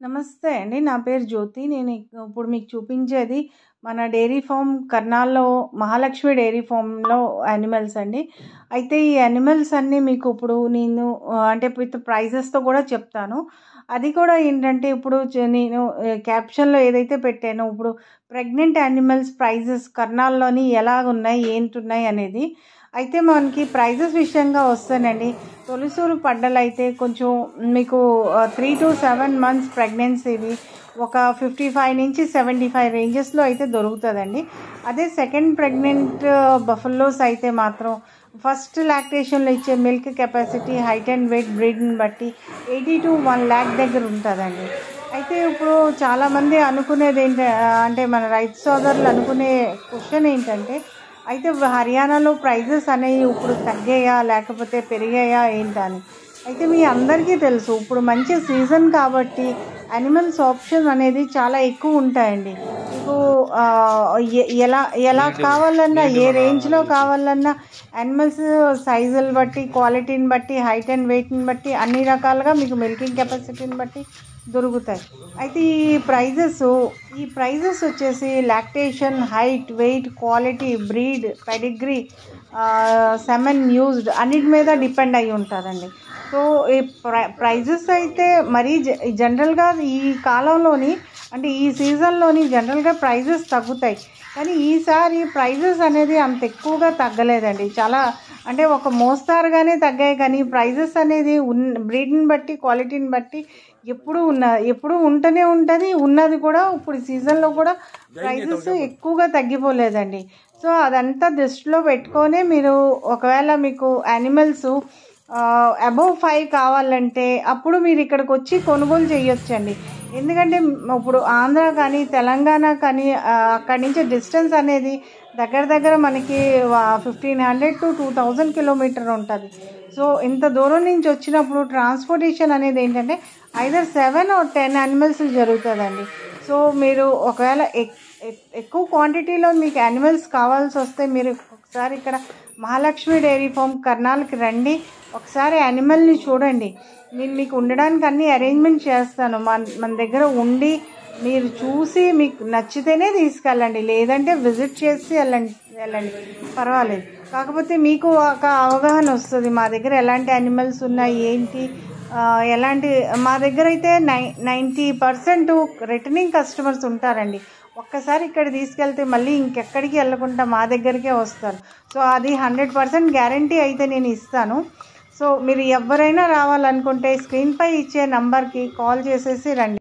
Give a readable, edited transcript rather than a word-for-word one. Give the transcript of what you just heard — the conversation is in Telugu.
నమస్తే అండి. నా పేరు జ్యోతి. నేను ఇప్పుడు మీకు చూపించేది మన డైరీ ఫార్మ్ కర్నాల్లో మహాలక్ష్మి డైరీ ఫార్మ్‌లో యానిమల్స్ అండి. అయితే ఈ యానిమల్స్ అన్నీ మీకు ఇప్పుడు నేను అంటే విత్ ప్రైజెస్‌తో కూడా చెప్తాను. అది కూడా ఏంటంటే ఇప్పుడు నేను క్యాప్షన్‌లో ఏదైతే పెట్టానో ఇప్పుడు ప్రెగ్నెంట్ యానిమల్స్ ప్రైజెస్ కర్నాల్లోని ఎలాగున్నాయి, ఏంటున్నాయి అనేది. అయితే మనకి ప్రైజెస్ విషయంగా వస్తేనండి, తొలిసూరు పడ్డలైతే కొంచెం మీకు 3 to 7 మంత్స్ ప్రెగ్నెన్సీవి ఒక 55-75 రేంజెస్లో అయితే దొరుకుతుందండి. అదే సెకండ్ ప్రెగ్నెంట్ బఫెల్లోస్ అయితే మాత్రం ఫస్ట్ లాక్టేషన్లో ఇచ్చే milk capacity, height and weight బ్రీడ్ని బట్టి 80 to 1 lakh దగ్గర ఉంటుందండి. అయితే ఇప్పుడు చాలామంది అనుకునేది అంటే మన రైతు సోదరులు అనుకునే క్వశ్చన్ ఏంటంటే, అయితే హర్యానాలో ప్రైజెస్ అనేవి ఇప్పుడు తగ్గాయా లేకపోతే పెరిగాయా ఏంటని. అయితే మీ అందరికీ తెలుసు ఇప్పుడు మంచి సీజన్ కాబట్టి యానిమల్స్ ఆప్షన్ అనేది చాలా ఎక్కువ ఉంటాయండి. మీకు ఎలా ఎలా కావాలన్నా, ఏ రేంజ్లో కావాలన్నా యానిమల్స్ సైజులు బట్టి, క్వాలిటీని బట్టి, హైట్ అండ్ వెయిట్ని బట్టి అన్ని రకాలుగా మీకు మిల్కింగ్ కెపాసిటీని బట్టి దొరుకుతాయి. అయితే ఈ ప్రైజెస్ వచ్చేసి lactation, height, weight, quality, breed, pedigree, semen used అన్నిటి మీద డిపెండ్ అయి ఉంటుందండి. సో ఈ ప్రైజెస్ అయితే మరీ జనరల్గా ఈ కాలంలోని అంటే ఈ సీజన్లోని జనరల్గా ప్రైజెస్ తగ్గుతాయి. కానీ ఈసారి ప్రైజెస్ అనేది అంత ఎక్కువగా తగ్గలేదండి. చాలా అంటే ఒక మోస్తారుగానే తగ్గాయి, కానీ ప్రైజెస్ అనేది బ్రీడ్ని బట్టి, క్వాలిటీని బట్టి ఎప్పుడు ఉంటూనే ఉంటుంది. ఉన్నది కూడా ఇప్పుడు సీజన్లో కూడా ప్రైజెస్ ఎక్కువగా తగ్గిపోలేదండి. సో అదంతా దృష్టిలో పెట్టుకొని మీరు ఒకవేళ మీకు యానిమల్స్ అబవ్ 5 కావాలంటే అప్పుడు మీరు ఇక్కడికి వచ్చి కొనుగోలు చేయొచ్చండి. ఎందుకంటే ఇప్పుడు ఆంధ్ర కానీ తెలంగాణ కానీ అక్కడి నుంచి డిస్టెన్స్ అనేది దగ్గర మనకి 1500 to 2000 కిలోమీటర్ ఉంటుంది. సో ఇంత దూరం నుంచి వచ్చినప్పుడు ట్రాన్స్పోర్టేషన్ అనేది ఏంటంటే ఐదర్ 7 or 10 యానిమల్స్ జరుగుతుందండి. సో మీరు ఒకవేళ ఎక్కువ క్వాంటిటీలో మీకు యానిమల్స్ కావాల్సి వస్తే మీరు ఒకసారి ఇక్కడ మహాలక్ష్మి డైరీ ఫార్మ్ కర్నాల్కి రండి. ఒకసారి యానిమల్ని చూడండి. నేను మీకు ఉండడానికి అన్ని అరేంజ్మెంట్ చేస్తాను. మన దగ్గర ఉండి మీరు చూసి మీకు నచ్చితేనే తీసుకెళ్ళండి, లేదంటే విజిట్ చేసి వెళ్ళండి పర్వాలేదు. కాకపోతే మీకు ఒక అవగాహన వస్తుంది మా దగ్గర ఎలాంటి యానిమల్స్ ఉన్నాయి ఏంటి. మా దగ్గర అయితే 90% రిటర్నింగ్ కస్టమర్స్ ఉంటారండి. ఒక్కసారి ఇక్కడ తీసుకెళ్తే మళ్ళీ ఇంకెక్కడికి వెళ్ళకుండా మా దగ్గరికే వస్తారు. సో అది 100% గ్యారంటీ అయితే నేను ఇస్తాను. సో మీరు ఎవరైనా రావాలనుకుంటే స్క్రీన్పై ఇచ్చే నంబర్కి కాల్ చేసేసి రండి.